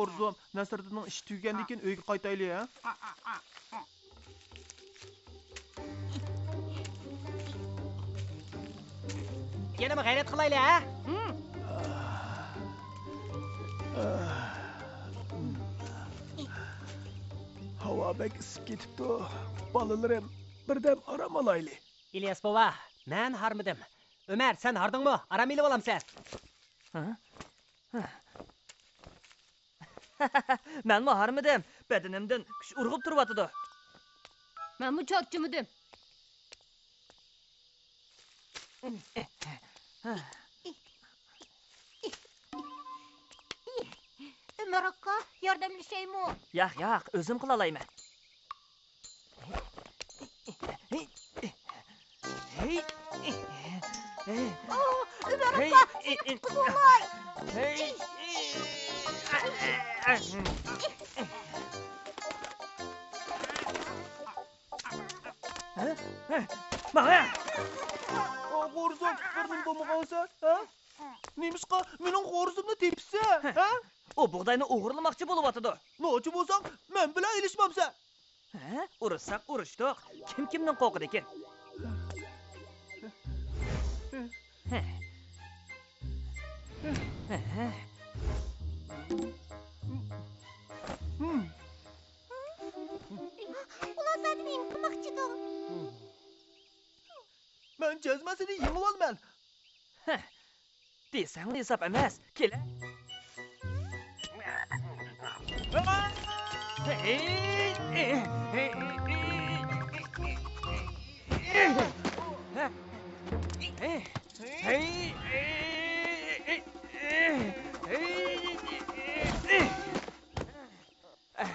Qo'rzum, Nasriddinning ishi tugagandan keyin uyga qaytaylik, ha? Yana bir g'ayrat qilaylik, ha? Havo bek isib ketibdi. Balalarim, birdam aram olaylik. İlyas bova, men harmidim. Ömer, sen hardingmi? Aram elib olamsan. Men harmidim. Bedenimdan kuch urg'ib turyapti. Men bu charchimidim. Ömer aka, yordamlashaymi? Yo'q, o'zim qila olayman. Ömer aka, seni qutqizolay. Mana! Qo'rzum, bo'lmagansan, ha? Nemishqa mening qo'rzimni tepsa, ha? O bug'doyni o'g'irlamoqchi bo'lyapti. Nochi bo'lsang, men bilan ilishmamsan. Ha? Urishsak urishdik. Kimning qo'qidi ekan? Ular seni meni qilmoqchidir. Men jazmasini yengib olman. Desang hesab emas. Kela.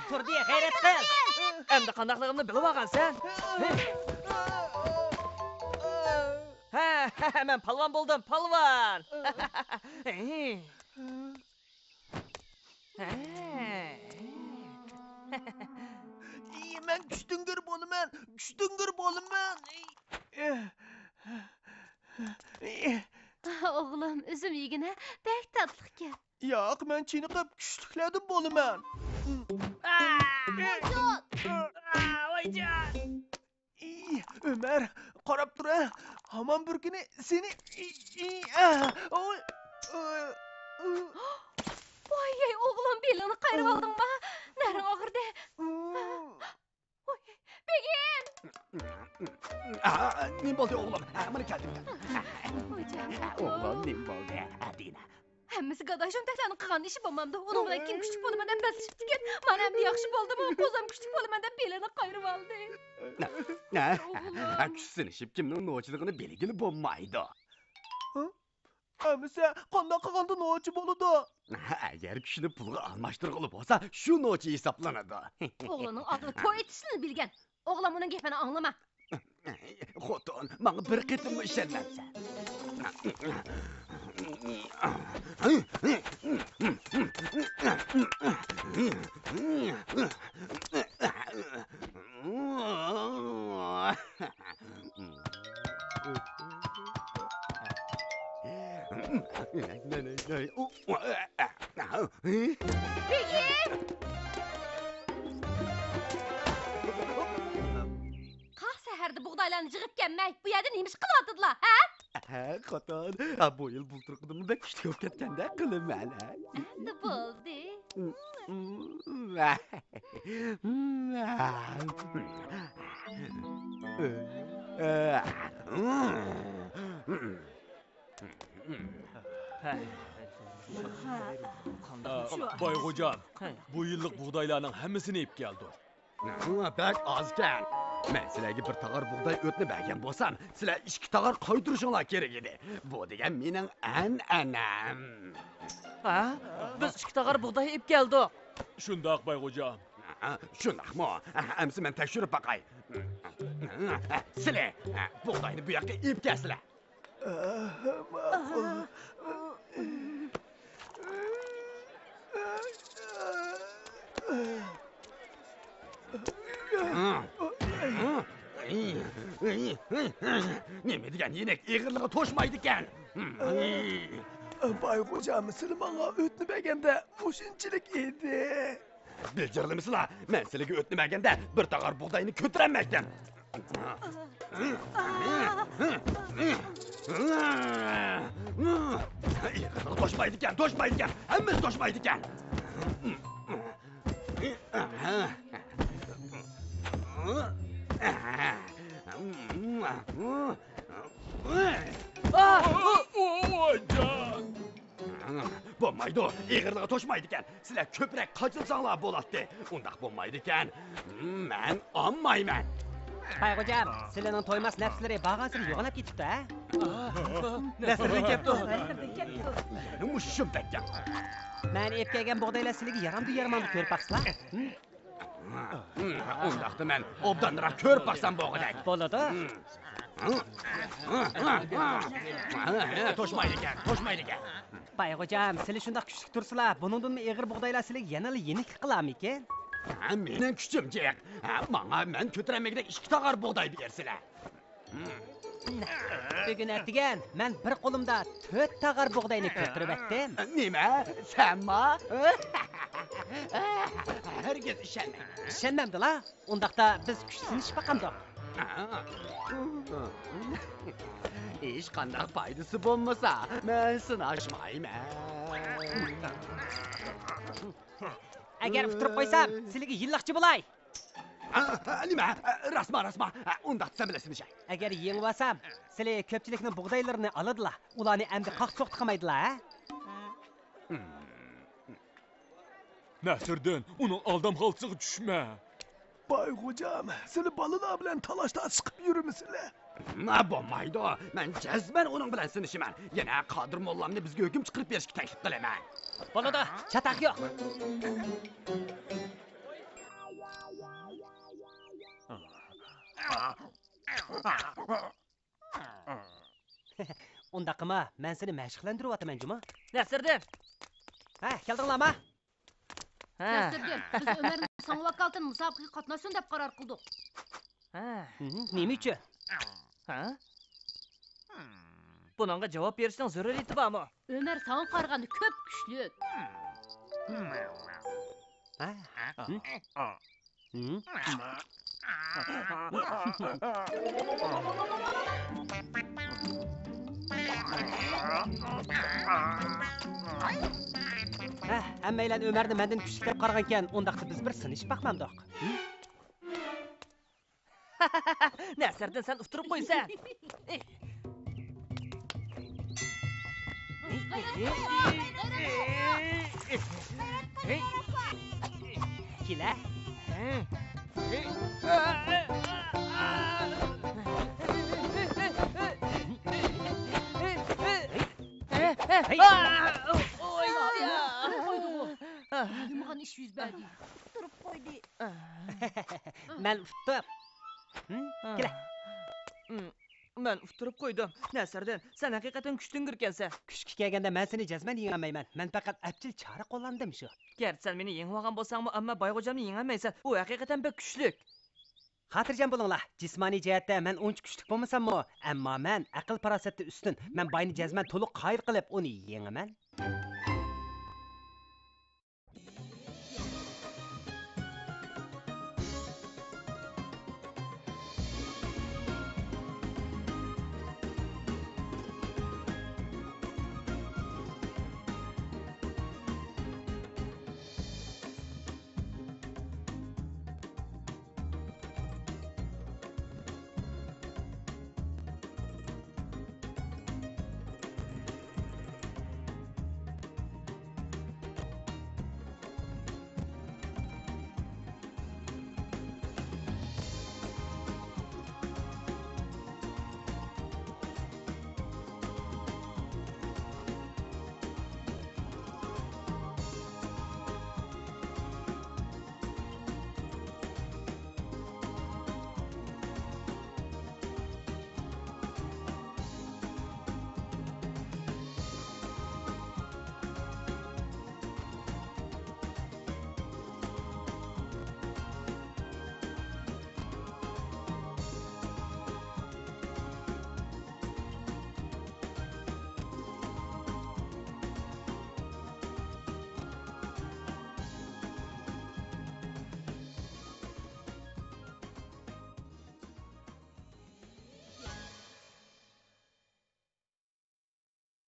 Tur diye g'ayrat qil. Endi qandaqligimni bilib olgansan. Ha, men palvon bo'ldim, palvon. Men kuchtingir bo'laman, O'g'lim, üzüm yegina bek tatlıqkan. Yo'q, men chiniqib kuchlikladim bo'laman. Voyjon. Ömer, qarab tur. Hamon bir kuni seni Voy, o'g'lim, belini qayrib oldingmi? Nari og'irdi. Begin! Nim bo'ldi o'g'lim? Mana keldim. O'g'lim nim bo'ldi? Adina. Hammasi gadajim taxtani qilgan ishi bo'lmamdi. Uning bilan kim kuchli bo'laman deb basishib ketgan. Mana endi yaxshi bo'ldimi? Qo'zam kuchli bo'laman deb belini qayrib oldi. Kuchsinishib kimning nochiligini belgili bo'lmaydi. Amisa, qanday qilganda nochi bo'ladi? Agar kishini pulga almashtirg'ili bo'lsa, shu nochi hisoblanadi. O'g'lining otini to'y etishini bilgan. O'g'lim uning gapini anglama. Xotin, menga bir qitimmi ishonmabsan. Qah saharda bug'doylarni jig'ib kelmay, bu yerda nemish qilyaptilar, ha? Xotin, bu yil bulturqidimda kuchli bo'lib ketganda qilaman. Endi bo'ldi. Boyxo'jam, bu yillik bug'doylarning hammasini yeb keldi. Bak ozgan. Men sizlarga bir tog'or bug'doy o'tni bergan bo'lsam, sizlar 2 tog'or qo'ydirishinglar kerak edi. Bu degan mening an'anam. Ha? Biz 2 tog'or bug'doy yeb keldik. Shundoq Boyxo'jam. Shundaqmi? Amsi men tekshirib baqay. Sizlar bug'doyni bu yoqqa yeb kelsizlar. Nima degan yenak ig'irlig'i to'shmaydi ekan. Bayxo'jam, siz menga o'tnibaganda o'shunchalik edi. Becerlimsizlar? Men sizlarga o'tnimaganda bir tog'or bug'doyni ko'tarolmaydim. Toshmaydi ekan. Hammasi toshmaydi ekan. Bo'lmaydi, ig'irlig'i to'shmaydi ekan. Sizlar ko'proq qochilsanglar bo'ladi. Undaq bo'lmaydi ekan. Men olmayman. Bayxo'jam, sizlarning to'ymas nafslari bag'asini yo'g'onab ketibdi, ha? Nasrdan kepti. Mushum tekkan. Men ep kelgan bug'doylar sizlarga yaramdi yaramamdi ko'rib baqsizlar. Undaqda men obdanroq ko'rib baqsam bo'g'idak. Bo'ladi. To'shmaydi ekan. Bayxo'jam, sizlar shundoq kuchli tursizlar, buningdan ig'ir bug'doylar sizlarga yanada yeniklik qilarmikin? Mening kuchim jiq. Menga men ko'tarolmagan 2 tog'or bug'doy bersizlar. Bugun ertagan men bir qo'limda 4 tog'or bug'doyni ko'tarib etdim. Nima? Senmi? Herkes ishonmaydi. Ishonmamdilar. Undaqda biz kuchsinish baqamdoq. Hech qanday foydasi bo'lmasa, men sinashmayman. Agar utirib qo'ysam, sizlarga yilliqchi bo'lay. Nima? Rasma. Undaq desam bilasizmi? Agar yengib olsam, sizlar ko'pchilikning bug'doylarini oladilar. Ularni endi qoq-so'q qilmaydilar, ha? Nasrdan, uning aldam xalqsiga tushma. Bayxo'jam, siz bolalar bilan talashda chiqib yuribsizlar. Bo'lmaydi. Men jazman uning bilan sinishiman. Yana Qodir mollamni bizga hukm chiqarib berishga taklif qilaman. Bo'ladi, chataq yo'q. Unda qilma, men seni mashqlantiryapman, Juma. Nasrdan. Ha, keldinglarmi? Ha. Nasirgan, biz Ömer'in son vakaltın musabaqaga qatnashsin deb qaror qildik. Ha. Nima uchun? Ha? Buningga javob berishning zaruriyati bormi? Ömer sana qaraganda ko'p kuchli. Ha? Hammanglar Ömerni mendan kuchli deb qaragan ekan, undaqda biz bir sinish baqmamdoq. Nasrdan sen utirib qo'ysan. Kila. Nimagan ish yuz berdi? Turib qo'ydi. Men utib. Kela. Men utirib qo'ydim. Nasrdan, sen haqiqatan kuchli ekansan. Kuchga kelganda men seni jazman yengolmayman. Men faqat apchil chora qo'llandim shu. Garchi sen meni yengib olgan bo'lsangmi, ammo Bayxo'jamni yengolmaysan. U haqiqatan bek kuchli. Xotirjam bo'linglar. Jismoniy jihatda men uncha kuchli bo'lmasam-mu, ammo men aql farosatda ustun. Men boyni jazman to'liq qoyil qilib uni yengaman.